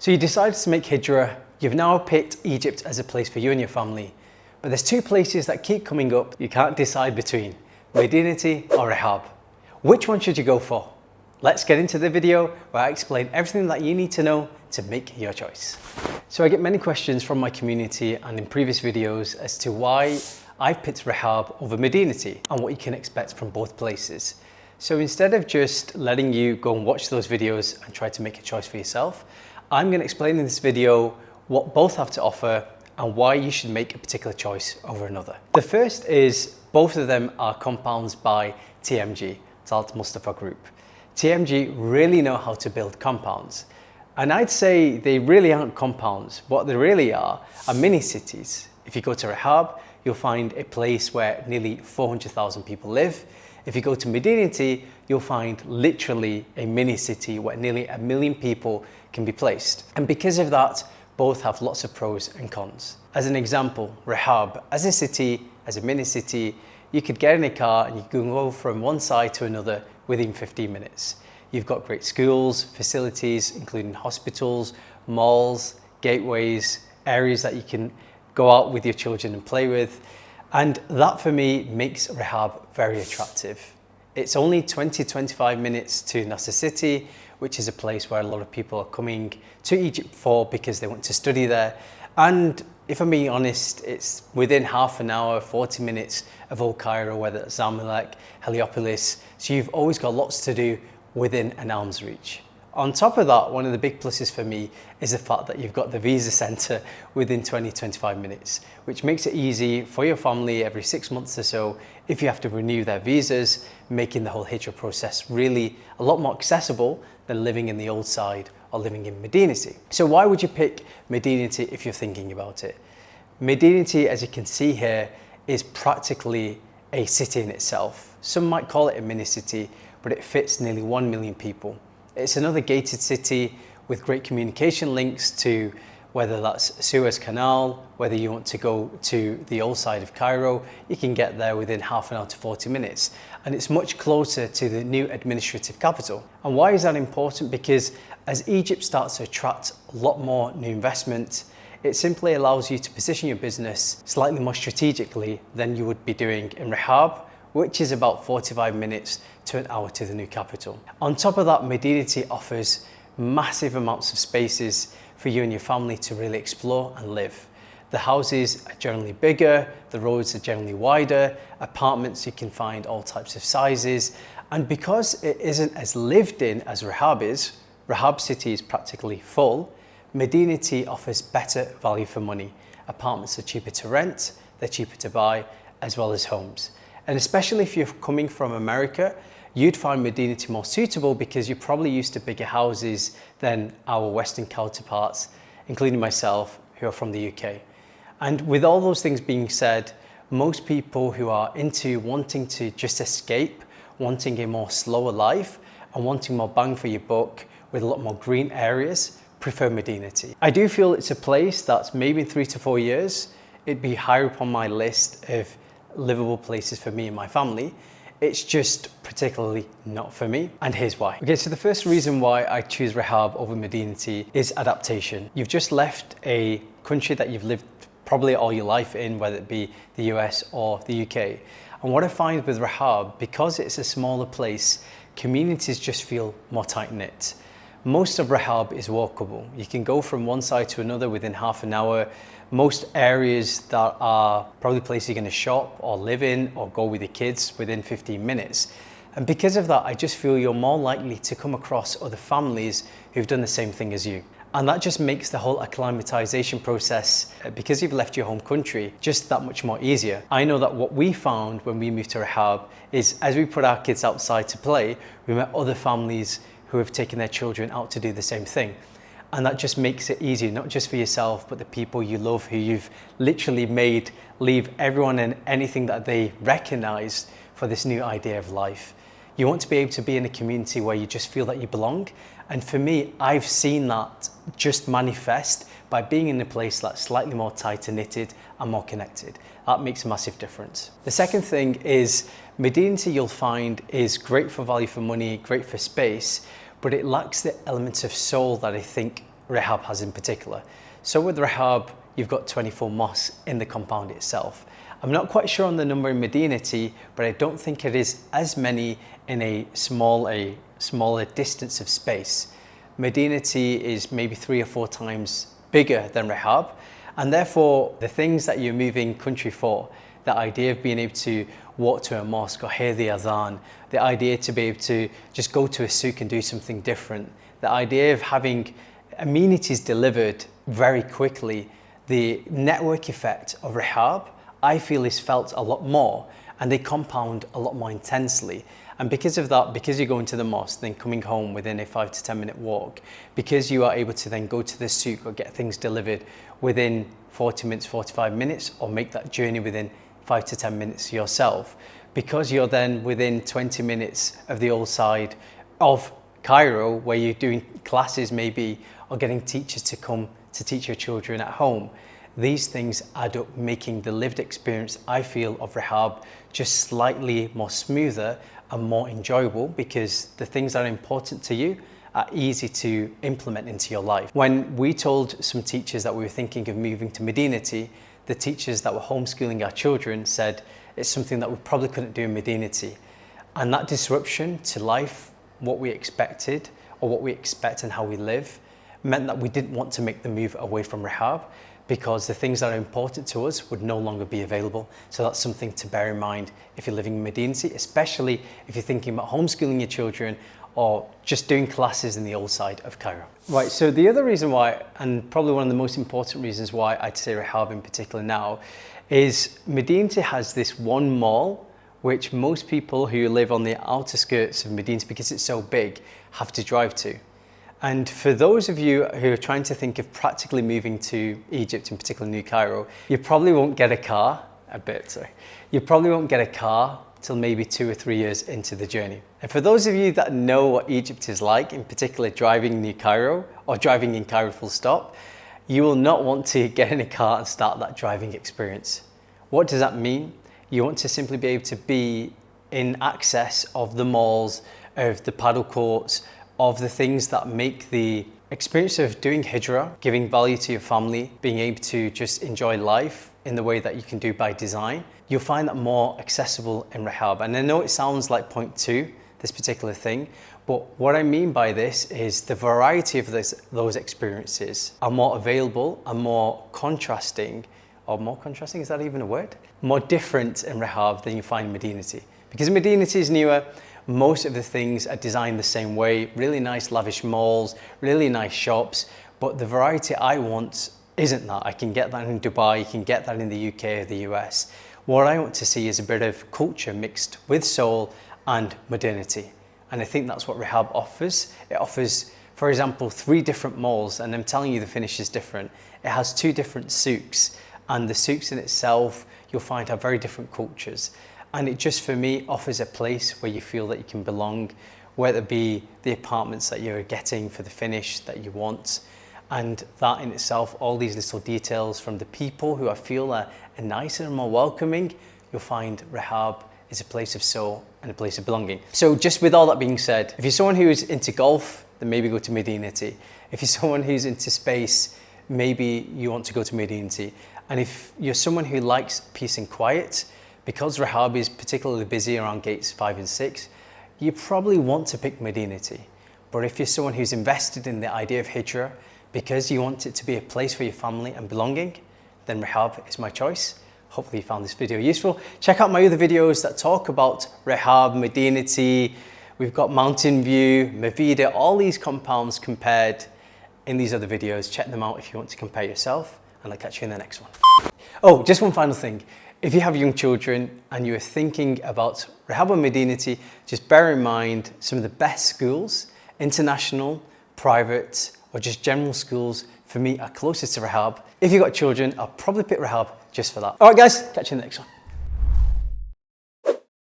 So you decided to make Hijrah. You've now picked Egypt as a place for you and your family. But there's two places that keep coming up you can't decide between, Madinaty or Rehab. Which one should you go for? Let's get into the video where I explain everything that you need to know to make your choice. So I get many questions from my community and in previous videos as to why I've picked Rehab over Madinaty and what you can expect from both places. So instead of just letting you go and watch those videos and try to make a choice for yourself, I'm going to explain in this video what both have to offer and why you should make a particular choice over another. The first is both of them are compounds by TMG, Talat Mustafa Group. TMG really know how to build compounds. And I'd say they really aren't compounds. What they really are mini cities. If you go to Rehab, you'll find a place where nearly 400,000 people live. If you go to Madinaty, you'll find literally a mini city where nearly 1 million people can be placed. And because of that, both have lots of pros and cons. As an example, Rehab, as a city, as a mini city, you could get in a car and you can go from one side to another within 15 minutes. You've got great schools, facilities, including hospitals, malls, gateways, areas that you can go out with your children and play with. And that for me makes Rehab very attractive. It's only 20-25 minutes to Nasser City, which is a place where a lot of people are coming to Egypt for because they want to study there. And if I'm being honest, it's within half an hour, 40 minutes of old Cairo, whether it's Zamalek, Heliopolis. So you've always got lots to do within an arm's reach. On top of that, one of the big pluses for me is the fact that you've got the visa center within 20-25 minutes, which makes it easy for your family every 6 months or so if you have to renew their visas, making the whole Hijrah process really a lot more accessible than living in the old side or living in Madinaty. So why would you pick Madinaty if you're thinking about it? Madinaty, as you can see here, is practically a city in itself. Some might call it a mini city, but it fits nearly 1 million people. It's another gated city with great communication links to whether that's Suez Canal, whether you want to go to the old side of Cairo, you can get there within half an hour to 40 minutes. And it's much closer to the new administrative capital. And why is that important? Because as Egypt starts to attract a lot more new investment, it simply allows you to position your business slightly more strategically than you would be doing in Rehab, which is about 45 minutes to an hour to the new capital. On top of that, Madinaty offers massive amounts of spaces for you and your family to really explore and live. The houses are generally bigger, the roads are generally wider, apartments you can find all types of sizes, and because it isn't as lived in as Rehab is, Rehab City is practically full, Madinaty offers better value for money. Apartments are cheaper to rent, they're cheaper to buy, as well as homes. And especially if you're coming from America, you'd find Madinaty more suitable because you're probably used to bigger houses than our Western counterparts, including myself, who are from the UK. And with all those things being said, most people who are into wanting to just escape, wanting a more slower life, and wanting more bang for your buck with a lot more green areas, prefer Madinaty. I do feel it's a place that's maybe in 3 to 4 years, it'd be higher up on my list of livable places for me and my family. It's just particularly not for me, and here's why. Okay, so the first reason why I choose Rehab over Madinaty is adaptation. You've just left a country that you've lived probably all your life in, whether it be the US or the UK. And what I find with Rehab, because it's a smaller place, communities just feel more tight-knit. Most of Rehab is walkable. You can go from one side to another within half an hour. Most areas that are probably places you're going to shop or live in or go with your kids within 15 minutes. And because of that, I just feel you're more likely to come across other families who've done the same thing as you. And that just makes the whole acclimatization process, because you've left your home country, just that much more easier. I know that what we found when we moved to Rehab is as we put our kids outside to play, we met other families who have taken their children out to do the same thing. And that just makes it easier, not just for yourself, but the people you love who you've literally made leave everyone and anything that they recognize for this new idea of life. You want to be able to be in a community where you just feel that you belong. And for me, I've seen that just manifest by being in a place that's slightly more tighter knitted and more connected. That makes a massive difference. The second thing is Madinaty, you'll find, is great for value for money, great for space, but it lacks the elements of soul that I think Rehab has in particular. So with Rehab, you've got 24 mosques in the compound itself. I'm not quite sure on the number in Madinaty, but I don't think it is as many in a smaller distance of space. Madinaty is maybe 3 or 4 times bigger than Rehab, and therefore the things that you're moving country for, the idea of being able to walk to a mosque or hear the adhan, the idea to be able to just go to a souk and do something different, the idea of having amenities delivered very quickly, the network effect of Rehab, I feel is felt a lot more, and they compound a lot more intensely. And because of that, because you're going to the mosque, then coming home within a 5 to 10 minute walk, because you are able to then go to the souk or get things delivered within 40 minutes, 45 minutes, or make that journey within 5 to 10 minutes yourself, because you're then within 20 minutes of the old side of Cairo, where you're doing classes maybe, or getting teachers to come to teach your children at home. These things add up, making the lived experience, I feel, of Rehab just slightly more smoother and more enjoyable, because the things that are important to you are easy to implement into your life. When we told some teachers that we were thinking of moving to Madinaty, the teachers that were homeschooling our children said it's something that we probably couldn't do in Madinaty. And that disruption to life, what we expected or what we expect and how we live, meant that we didn't want to make the move away from Rehab, because the things that are important to us would no longer be available. So that's something to bear in mind if you're living in Madinaty, especially if you're thinking about homeschooling your children or just doing classes in the old side of Cairo. Right, so the other reason why, and probably one of the most important reasons why I'd say Rehab in particular now, is Madinaty has this one mall which most people who live on the outer skirts of Madinaty, because it's so big, have to drive to. And for those of you who are trying to think of practically moving to Egypt, in particular New Cairo, you probably won't get a car, you probably won't get a car till maybe 2 or 3 years into the journey. And for those of you that know what Egypt is like, in particular driving New Cairo or driving in Cairo full stop, you will not want to get in a car and start that driving experience. What does that mean? You want to simply be able to be in access of the malls, of the paddle courts, of the things that make the experience of doing hijrah, giving value to your family, being able to just enjoy life in the way that you can do by design. You'll find that more accessible in Rehab. And I know it sounds like point 2, this particular thing, but what I mean by this is the variety of those experiences are more available and more contrasting, is that even a word? More different in Rehab than you find in Madinaty. Because Madinaty is newer, most of the things are designed the same way, really nice lavish malls, really nice shops, but the variety I want isn't that. I can get that in Dubai, you can get that in the UK or the US. What I want to see is a bit of culture mixed with soul and modernity. And I think that's what Rehab offers. It offers, for example, 3 different malls, and I'm telling you the finish is different. It has 2 different souks, and the souks in itself, you'll find have very different cultures. And it just, for me, offers a place where you feel that you can belong, whether it be the apartments that you're getting for the finish that you want. And that in itself, all these little details from the people who I feel are nicer and more welcoming, you'll find Rehab is a place of soul and a place of belonging. So just with all that being said, if you're someone who's into golf, then maybe go to Madinaty. If you're someone who's into space, maybe you want to go to Madinaty. And if you're someone who likes peace and quiet, because Rehab is particularly busy around gates 5 and 6, you probably want to pick Madinaty. But if you're someone who's invested in the idea of hijrah, because you want it to be a place for your family and belonging, then Rehab is my choice. Hopefully you found this video useful. Check out my other videos that talk about Rehab, Madinaty. We've got Mountain View, Mavida, all these compounds compared in these other videos. Check them out if you want to compare yourself, and I'll catch you in the next one. Oh, just one final thing. If you have young children and you're thinking about Rehab or Madinaty, just bear in mind some of the best schools, international, private, or just general schools, for me are closest to Rehab. If you've got children, I'll probably pick Rehab just for that. All right guys, catch you in the next one.